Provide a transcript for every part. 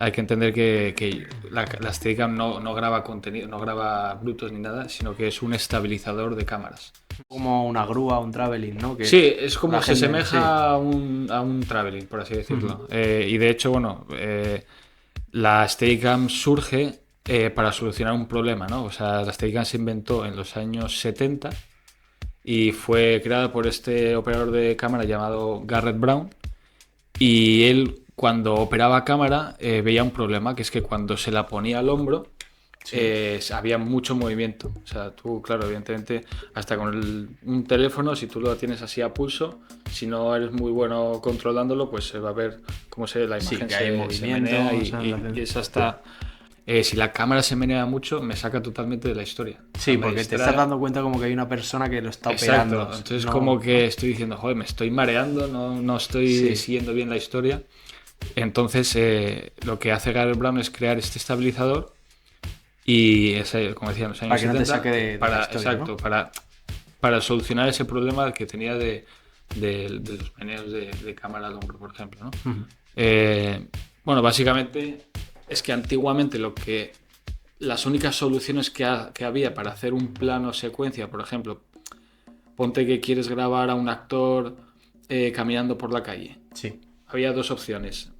hay que entender que la Steadicam no graba contenido, no graba Bluetooth ni nada, sino que es un estabilizador de cámaras. Como una grúa, un traveling, ¿no? Que Sí, es como la se gente, sí. asemeja a un traveling, por así decirlo. Y de hecho, bueno, la Steadicam surge para solucionar un problema, ¿no? O sea, la Steadicam se inventó en los años 70 y fue creada por este operador de cámara llamado Garrett Brown. Y él, cuando operaba cámara, veía un problema, que es que cuando se la ponía al hombro, había mucho movimiento. O sea, tú, claro, evidentemente, hasta con un teléfono, si tú lo tienes así a pulso, si no eres muy bueno controlándolo, pues se va a ver cómo la Sí, imagen que hay se movimiento, menea o sea, y es hasta... si la cámara se menea mucho, me saca totalmente de la historia. O Sí, sea, me porque te distrae. estás dando cuenta como que hay una persona que lo está Exacto, operando. entonces No, como que estoy diciendo, joder, me estoy mareando, no estoy sí. siguiendo bien la historia. Entonces lo que hace Gareth Brown es crear este estabilizador y, como decía, en los Para años que no te 70, saque de la historia, exacto, ¿no? para solucionar ese problema que tenía de los meneos de cámara al hombro, por ejemplo, ¿no? Eh, bueno, básicamente es que antiguamente las únicas soluciones que había para hacer un plano secuencia, por ejemplo, ponte que quieres grabar a un actor caminando por la calle. Sí. Había dos opciones.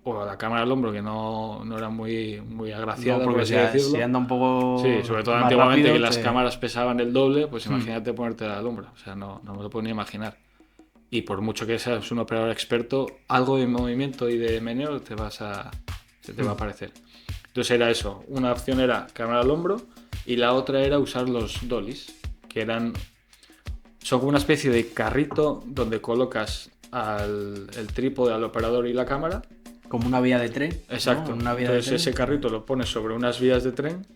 O la cámara al hombro, que no era muy No, agraciada, por porque así si decirlo. anda un Sí, poco sobre todo más antiguamente que rápido, las te... cámaras pesaban el doble, pues imagínate ponértela al hombro. O sea, no me lo puedo ni imaginar. Y por mucho que seas un operador experto, algo de movimiento y de meneo se te va a aparecer. Entonces era eso. Una opción era cámara al hombro y la otra era usar los dollies, que son como una especie de carrito donde colocas el trípode al operador y la cámara. Como una vía de tren, ¿no? Exacto. Una vía de Entonces tren. ese carrito lo pones sobre unas vías de tren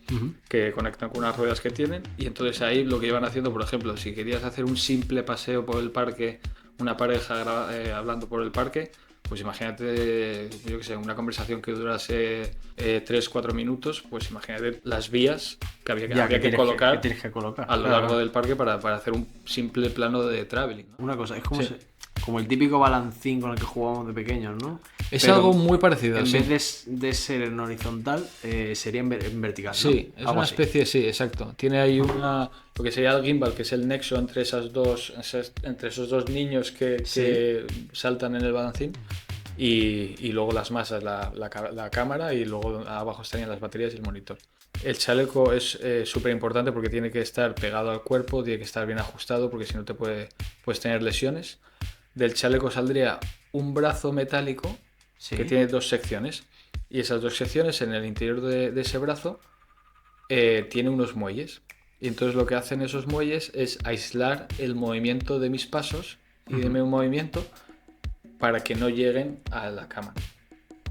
que conectan con unas ruedas que tienen y entonces ahí lo que iban haciendo, por ejemplo, si querías hacer un simple paseo por el parque, una pareja hablando por el parque, pues imagínate, yo qué sé, una conversación que durase 3-4 minutos, pues imagínate las vías que había que Que colocar tienes que colocar. a lo Claro, largo claro. del parque para hacer un simple plano de traveling, ¿no? Una cosa, es como, Sí. como el típico balancín con el que jugábamos de pequeños, ¿no? Es Pero algo muy parecido, en sí. vez de ser en horizontal, sería en vertical, ¿no? Sí, es Algo una así. especie, sí, exacto. Tiene ahí lo que sería el gimbal, que es el nexo entre entre esos dos niños Sí. que saltan en el balancín. Y luego las masas, la cámara y luego abajo estarían las baterías y el monitor. El chaleco es súper importante porque tiene que estar pegado al cuerpo, tiene que estar bien ajustado porque si no puedes tener lesiones. Del chaleco saldría un brazo metálico que Sí. tiene dos secciones y esas dos secciones en el interior de ese brazo tiene unos muelles. Y entonces lo que hacen esos muelles es aislar el movimiento de mis pasos y de mi movimiento para que no lleguen a la cámara.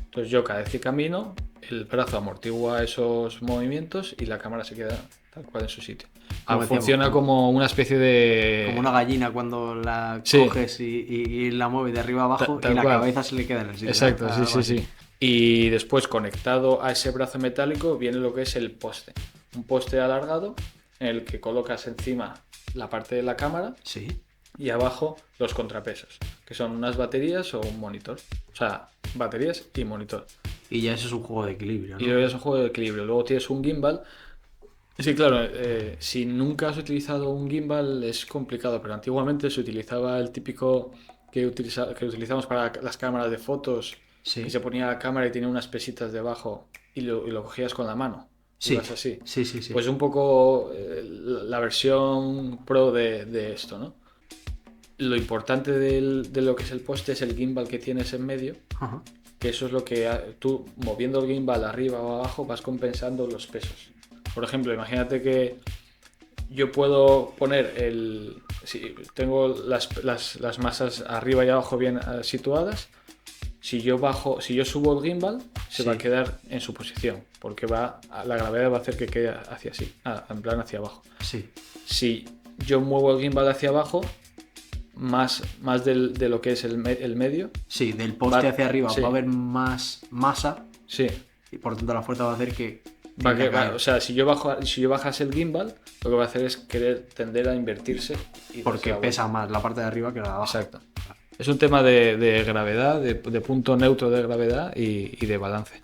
Entonces yo cada vez que camino, el brazo amortigua esos movimientos y la cámara se queda tal cual en su sitio. Como decíamos, Funciona como una especie de... como una gallina cuando la Sí, coges y la mueves de arriba abajo y tal la cual. cabeza se le queda en el sitio, ¿no? Exacto, sí, Algo sí, así. sí. Y después conectado a ese brazo metálico viene lo que es el poste. Un poste alargado en el que colocas encima la parte de la cámara Sí. y abajo los contrapesos, que son unas baterías o un monitor. O sea, baterías y monitor. Y ya eso es un juego de equilibrio, Y ¿no? luego es un juego de equilibrio. Luego tienes un gimbal. Sí, claro, si nunca has utilizado un gimbal es complicado, pero antiguamente se utilizaba el típico que utilizamos para las cámaras de fotos, que Sí. se ponía la cámara y tenía unas pesitas debajo y lo cogías con la mano. Sí. Ibas así. Sí, sí, sí. Pues un poco la versión pro de esto, ¿no? Lo importante de lo que es el poste es el gimbal que tienes en medio, Ajá. que eso es lo que tú moviendo el gimbal arriba o abajo vas compensando los pesos. Por ejemplo, imagínate que yo puedo poner si tengo las masas arriba y abajo bien situadas. Si yo subo el gimbal, se va a Sí. quedar en su posición, porque la gravedad va a hacer que quede hacia así, en plan hacia abajo. Sí. Si yo muevo el gimbal hacia abajo, más de lo que es el medio, Sí, del poste hacia arriba sí, va a haber más masa sí, y por tanto la fuerza va a hacer que va tienda a caer. o sea, si yo bajas el gimbal, lo que va a hacer es tender a invertirse y darse Porque la vuelta. pesa más la parte de arriba que la de abajo. Exacto. Es un tema de gravedad, de punto neutro de gravedad y de balance.